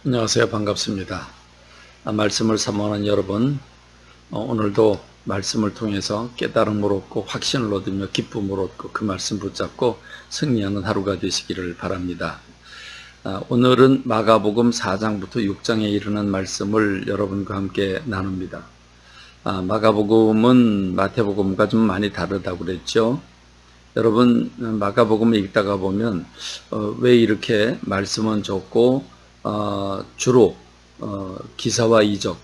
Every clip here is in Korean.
안녕하세요. 반갑습니다. 말씀을 사모하는 여러분, 오늘도 말씀을 통해서 깨달음을 얻고 확신을 얻으며 기쁨을 얻고 그 말씀 붙잡고 승리하는 하루가 되시기를 바랍니다. 오늘은 마가복음 4장부터 6장에 이르는 말씀을 여러분과 함께 나눕니다. 마가복음은 마태복음과 좀 많이 다르다고 그랬죠. 여러분, 마가복음을 읽다가 보면 왜 이렇게 말씀은 적고 주로 기사와 이적,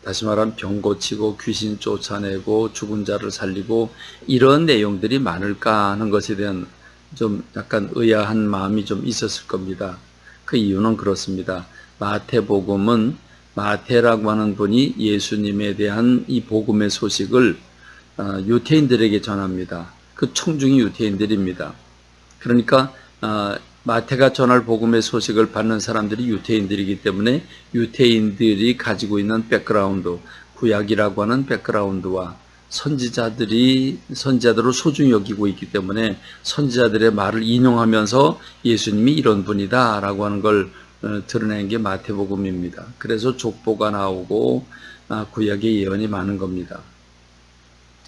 다시 말하면 병 고치고 귀신 쫓아내고 죽은 자를 살리고 이런 내용들이 많을까 하는 것에 대한 좀 약간 의아한 마음이 좀 있었을 겁니다. 그 이유는 그렇습니다. 마태복음은 마태라고 하는 분이 예수님에 대한 이 복음의 소식을 유대인들에게 전합니다. 그 청중이 유대인들입니다. 그러니까 마태가 전할 복음의 소식을 받는 사람들이 유대인들이기 때문에 유대인들이 가지고 있는 백그라운드, 구약이라고 하는 백그라운드와 선지자들을 소중히 여기고 있기 때문에 선지자들의 말을 인용하면서 예수님이 이런 분이다 라고 하는 걸 드러낸 게 마태복음입니다. 그래서 족보가 나오고 구약의 예언이 많은 겁니다.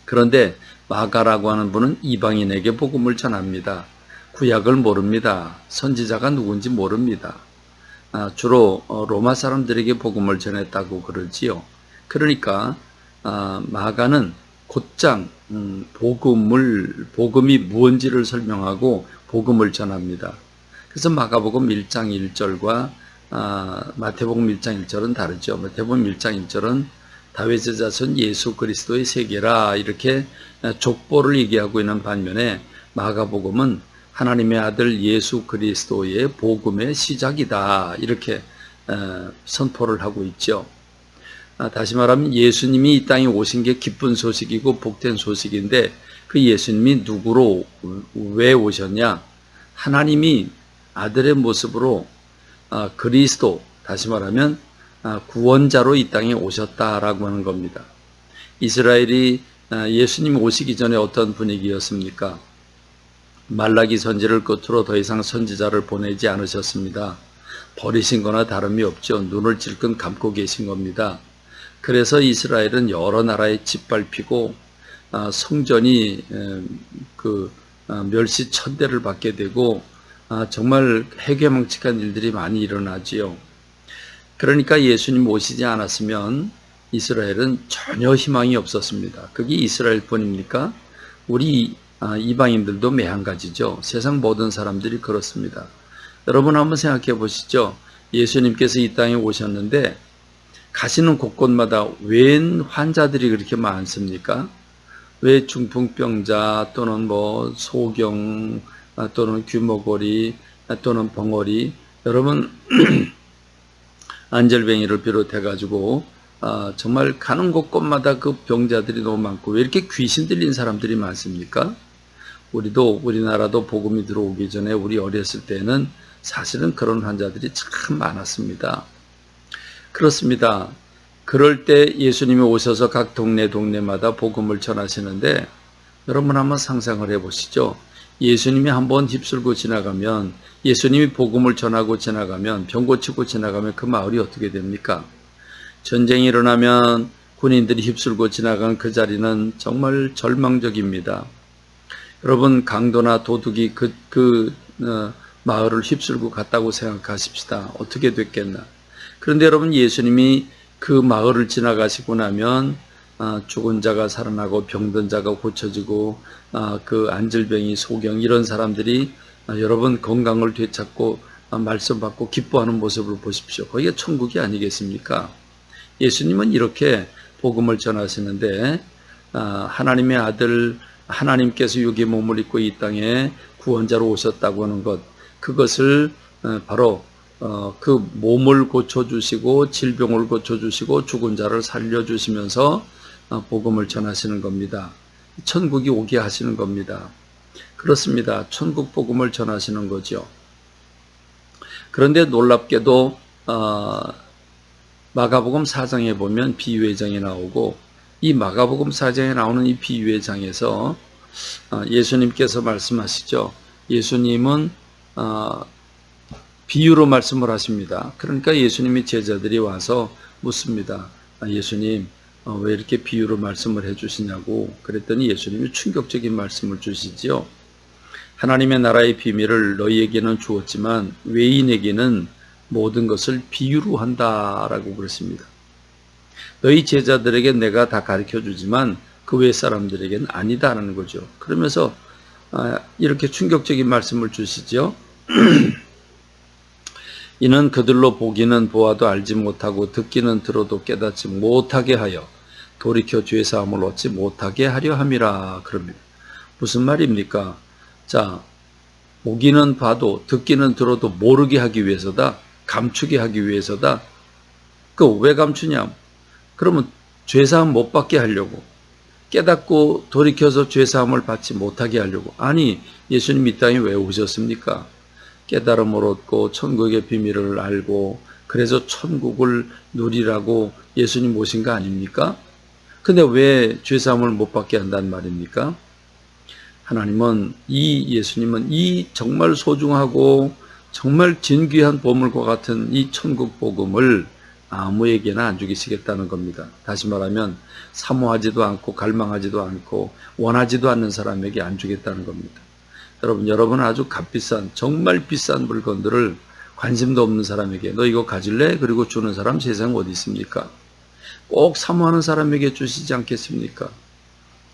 그런데 마가라고 하는 분은 이방인에게 복음을 전합니다. 구약을 모릅니다. 선지자가 누군지 모릅니다. 주로 로마 사람들에게 복음을 전했다고 그러지요. 그러니까 마가는 곧장 복음이 무언지를 설명하고 복음을 전합니다. 그래서 마가복음 1장 1절과 마태복음 1장 1절은 다르죠. 마태복음 1장 1절은 다윗의 자손 예수 그리스도의 세계라 이렇게 족보를 얘기하고 있는 반면에 마가복음은 하나님의 아들 예수 그리스도의 복음의 시작이다 이렇게 선포를 하고 있죠. 다시 말하면 예수님이 이 땅에 오신 게 기쁜 소식이고 복된 소식인데 그 예수님이 누구로 왜 오셨냐? 하나님이 아들의 모습으로 그리스도, 다시 말하면 구원자로 이 땅에 오셨다라고 하는 겁니다. 이스라엘이 예수님 오시기 전에 어떤 분위기였습니까? 말라기 선지를 끝으로 더 이상 선지자를 보내지 않으셨습니다. 버리신 거나 다름이 없죠. 눈을 질끈 감고 계신 겁니다. 그래서 이스라엘은 여러 나라에 짓밟히고 성전이 멸시천대를 받게 되고 정말 해괴망측한 일들이 많이 일어나지요. 그러니까 예수님 오시지 않았으면 이스라엘은 전혀 희망이 없었습니다. 그게 이스라엘뿐입니까? 우리 이방인들도 매한가지죠. 세상 모든 사람들이 그렇습니다. 여러분 한번 생각해 보시죠. 예수님께서 이 땅에 오셨는데 가시는 곳곳마다 웬 환자들이 그렇게 많습니까? 왜 중풍병자 또는 소경 또는 귀머거리 또는 벙어리, 여러분 안절뱅이를 비롯해 가지고 정말 가는 곳곳마다 그 병자들이 너무 많고 왜 이렇게 귀신 들린 사람들이 많습니까? 우리나라도 복음이 들어오기 전에 우리 어렸을 때는 사실은 그런 환자들이 참 많았습니다. 그렇습니다. 그럴 때 예수님이 오셔서 각 동네마다 복음을 전하시는데 여러분 한번 상상을 해보시죠. 예수님이 한번 휩쓸고 지나가면, 예수님이 복음을 전하고 지나가면, 병 고치고 지나가면 그 마을이 어떻게 됩니까? 전쟁이 일어나면 군인들이 휩쓸고 지나간 그 자리는 정말 절망적입니다. 여러분 강도나 도둑이 마을을 휩쓸고 갔다고 생각하십시다. 어떻게 됐겠나. 그런데 여러분 예수님이 그 마을을 지나가시고 나면 죽은 자가 살아나고 병든 자가 고쳐지고 그 안질병이 소경 이런 사람들이 여러분 건강을 되찾고 말씀 받고 기뻐하는 모습을 보십시오. 거기가 천국이 아니겠습니까? 예수님은 이렇게 복음을 전하시는데 하나님의 아들 하나님께서 여기 몸을 입고 이 땅에 구원자로 오셨다고 하는 것, 그것을 바로 그 몸을 고쳐주시고 질병을 고쳐주시고 죽은 자를 살려주시면서 복음을 전하시는 겁니다. 천국이 오게 하시는 겁니다. 그렇습니다. 천국 복음을 전하시는 거죠. 그런데 놀랍게도 마가복음 4장에 보면 비유의 장이 나오고 이 마가복음 4장에 나오는 이 비유의 장에서 예수님께서 말씀하시죠. 예수님은 비유로 말씀을 하십니다. 그러니까 예수님이 제자들이 와서 묻습니다. 예수님, 왜 이렇게 비유로 말씀을 해주시냐고. 그랬더니 예수님이 충격적인 말씀을 주시지요. 하나님의 나라의 비밀을 너희에게는 주었지만 외인에게는 모든 것을 비유로 한다라고 그랬습니다. 너희 제자들에게 내가 다 가르쳐주지만 그 외 사람들에게는 아니다라는 거죠. 그러면서 이렇게 충격적인 말씀을 주시죠. 이는 그들로 보기는 보아도 알지 못하고 듣기는 들어도 깨닫지 못하게 하여 돌이켜 죄 사함을 얻지 못하게 하려 함이라 그럽니다. 무슨 말입니까? 자, 보기는 봐도 듣기는 들어도 모르게 하기 위해서다. 감추게 하기 위해서다. 그 왜 감추냐? 그러면 죄 사함 못 받게 하려고. 깨닫고 돌이켜서 죄 사함을 받지 못하게 하려고. 아니, 예수님 이 땅에 왜 오셨습니까? 깨달음을 얻고 천국의 비밀을 알고 그래서 천국을 누리라고 예수님 오신 거 아닙니까? 근데 왜 죄사함을 못 받게 한단 말입니까? 하나님은 예수님은 이 정말 소중하고 정말 진귀한 보물과 같은 이 천국 복음을 아무에게나 안 주시겠다는 겁니다. 다시 말하면 사모하지도 않고 갈망하지도 않고 원하지도 않는 사람에게 안 주겠다는 겁니다. 여러분은 아주 값비싼 정말 비싼 물건들을 관심도 없는 사람에게 너 이거 가질래? 그리고 주는 사람 세상에 어디 있습니까? 꼭 사모하는 사람에게 주시지 않겠습니까?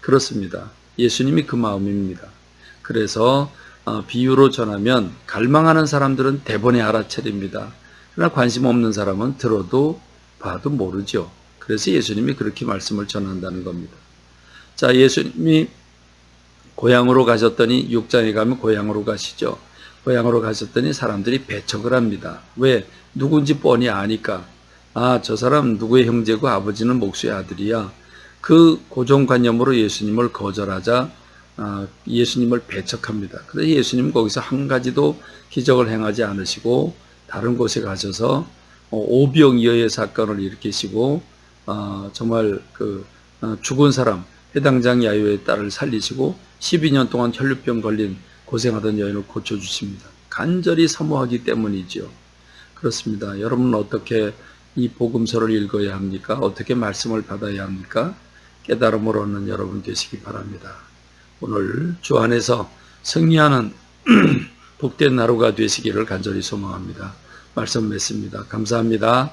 그렇습니다. 예수님이 그 마음입니다. 그래서 비유로 전하면 갈망하는 사람들은 대번에 알아차립니다. 그러나 관심 없는 사람은 들어도 봐도 모르죠. 그래서 예수님이 그렇게 말씀을 전한다는 겁니다. 자, 예수님이 고향으로 가셨더니 6장에 가면 고향으로 가시죠. 고향으로 가셨더니 사람들이 배척을 합니다. 왜? 누군지 뻔히 아니까. 저 사람 누구의 형제고 아버지는 목수의 아들이야. 그 고정관념으로 예수님을 거절하자 예수님을 배척합니다. 그래서 예수님은 거기서 한 가지도 기적을 행하지 않으시고 다른 곳에 가셔서 오병이어의 사건을 일으키시고 정말 죽은 사람 해당장 야요의 딸을 살리시고 12년 동안 혈류병 걸린 고생하던 여인을 고쳐주십니다. 간절히 사모하기 때문이죠. 그렇습니다. 여러분은 어떻게 이 복음서를 읽어야 합니까? 어떻게 말씀을 받아야 합니까? 깨달음을 얻는 여러분 되시기 바랍니다. 오늘 주 안에서 승리하는 복된 하루가 되시기를 간절히 소망합니다. 말씀 맺습니다. 감사합니다.